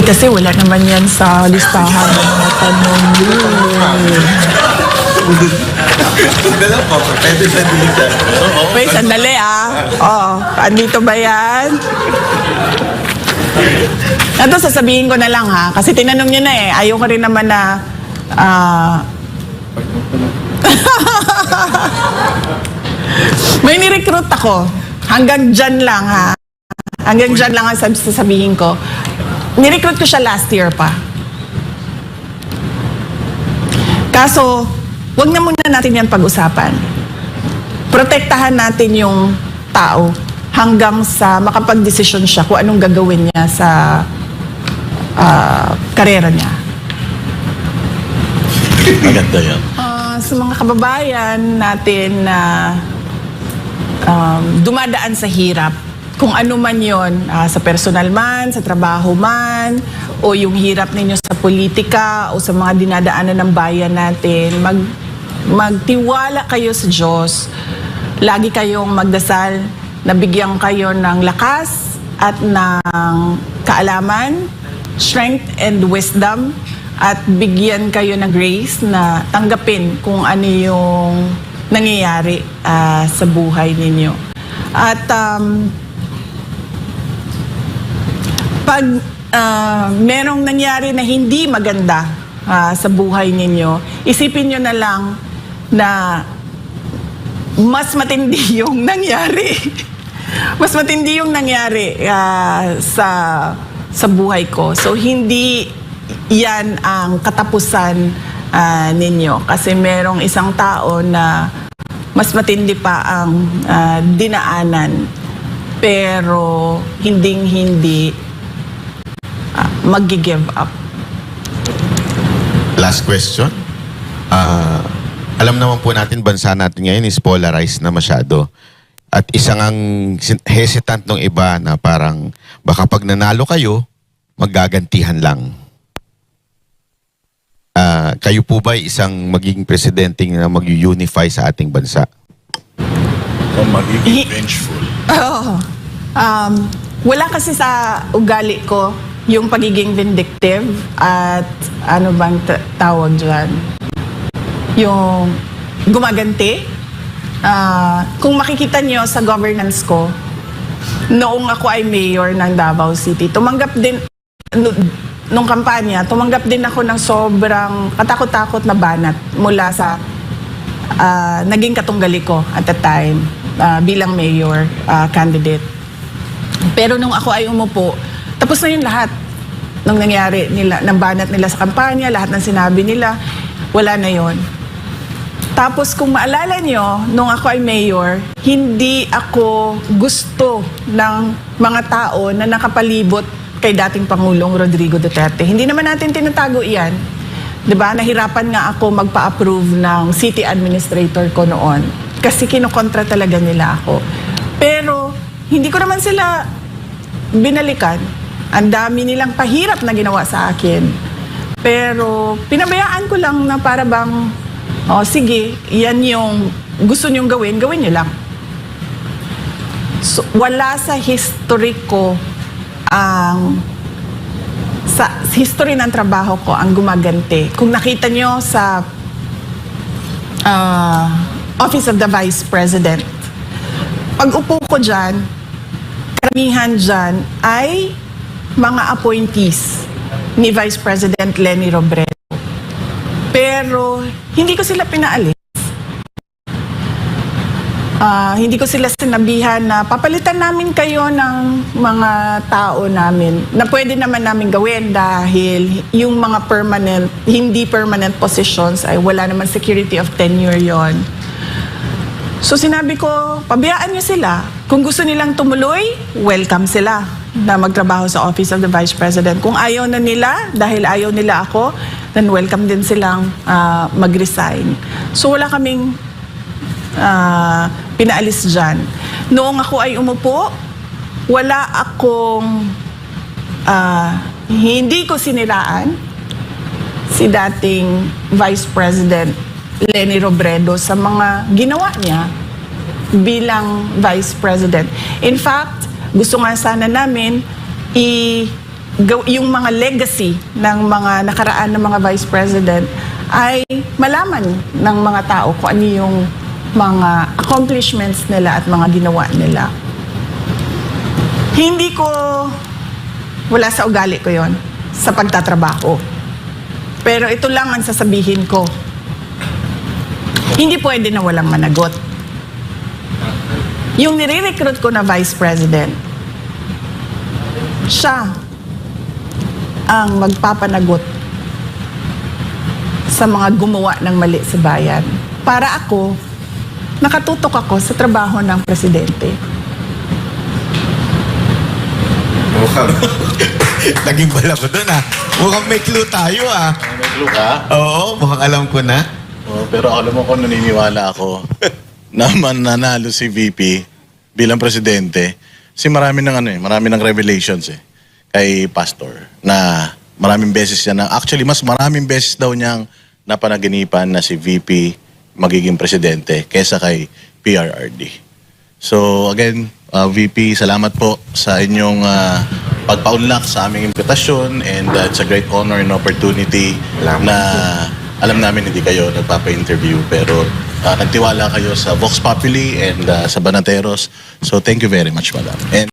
Kasi wala naman yan sa listahan ng mga tanong yun. Dala po, pwede sa dito. Wait, sandali Oo, andito ba yan? Ito, sasabihin ko na lang kasi tinanong niyo na Ayaw ko rin naman na may ni-recruit ako. Hanggang dyan lang Hanggang dyan lang ang sasabihin ko. Ni-recruit ko siya last year pa. Kaso, wag na muna natin yan pag-usapan. Protektahan natin yung tao hanggang sa makapag-desisyon siya kung anong gagawin niya sa karera niya. Maganda yan. Sa mga kababayan natin na dumadaan sa hirap, kung ano man yon, sa personal man, sa trabaho man, o yung hirap ninyo sa politika o sa mga dinadaanan ng bayan natin, magtiwala kayo sa Diyos. Lagi kayong magdasal na bigyan kayo ng lakas at ng kaalaman, strength and wisdom, at bigyan kayo ng grace na tanggapin kung ano yung nangyayari sa buhay ninyo. At pag merong nangyari na hindi maganda sa buhay ninyo, isipin nyo na lang na mas matindi yung nangyari. Mas matindi yung nangyari sa buhay ko. So, hindi yan ang katapusan ninyo. Kasi merong isang tao na mas matindi pa ang dinaanan. Pero, hindi mag-give up. Last question. Alam naman po natin, bansa natin ngayon is polarized na masyado. At isang ang hesitant ng iba na parang baka pag nanalo kayo, maggagantihan lang. Kayo po ba isang magiging presidente na mag-unify sa ating bansa? O magiging vengeful? Wala kasi sa ugali ko yung pagiging vindictive at ano bang tawag dyan? Yung gumaganti. Kung makikita nyo sa governance ko, noong ako ay mayor ng Davao City, tumanggap din, nung kampanya, tumanggap din ako ng sobrang katakot-takot na banat mula sa naging katunggali ko at the time bilang mayor candidate. Pero nung ako ay umupo, tapos na yun lahat ng nangyari nila, ng banat nila sa kampanya, lahat ng sinabi nila, wala na yon. Tapos kung maalala nyo, nung ako ay mayor, hindi ako gusto ng mga tao na nakapalibot kay dating Pangulong Rodrigo Duterte. Hindi naman natin tinatago iyan. Diba? Nahirapan nga ako magpa-approve ng city administrator ko noon. Kasi kinokontra talaga nila ako. Pero hindi ko naman sila binalikan. Ang dami nilang pahirap na ginawa sa akin. Pero pinabayaan ko lang na para bang, sige, yan yung gusto nyong gawin, gawin nyo lang. So, wala sa history ko sa history ng trabaho ko ang gumaganti. Kung nakita nyo sa Office of the Vice President, pag upo ko dyan, karamihan dyan ay mga appointees ni Vice President Leni Robredo. Pero hindi ko sila pinaalis. Hindi ko sila sinabihan na papalitan namin kayo ng mga tao namin na pwede naman namin gawin dahil yung mga hindi permanent positions ay wala naman security of tenure yon. So sinabi ko, pabayaan nyo sila. Kung gusto nilang tumuloy, welcome sila na magtrabaho sa Office of the Vice President. Kung ayaw na nila, dahil ayaw nila ako, then welcome din silang mag-resign. So wala kaming pinaalis dyan. Noong ako ay umupo, wala akong, hindi ko siniraan si dating Vice President Leni Robredo sa mga ginawa niya bilang Vice President. In fact, gusto nga sana namin yung mga legacy ng mga nakaraan ng mga vice president ay malaman ng mga tao kung ano yung mga accomplishments nila at mga ginawa nila. Hindi ko, wala sa ugali ko yon sa pagtatrabaho. Pero ito lang ang sasabihin ko. Hindi pwede na walang managot. Yung nire-recruit ko na vice president, siya ang magpapanagot sa mga gumawa ng mali sa bayan. Para ako, nakatutok ako sa trabaho ng presidente. Mukhang, naging bala ko doon Mukhang may clue tayo May clue ka? Oo, mukhang alam ko na. Oh, pero alam mo kung naniniwala ako na mananalo si VP bilang presidente. Kasi marami ng revelations kay Pastor na maraming beses actually mas maraming beses daw niyang napanaginipan na si VP magiging presidente kesa kay PRRD. So again, VP, salamat po sa inyong pagpaunlak sa aming imbitasyon and it's a great honor and opportunity Salamat na alam namin hindi kayo nagpapa-interview pero nagtiwala kayo sa Vox Populi and sa Banateros. So thank you very much, madam. And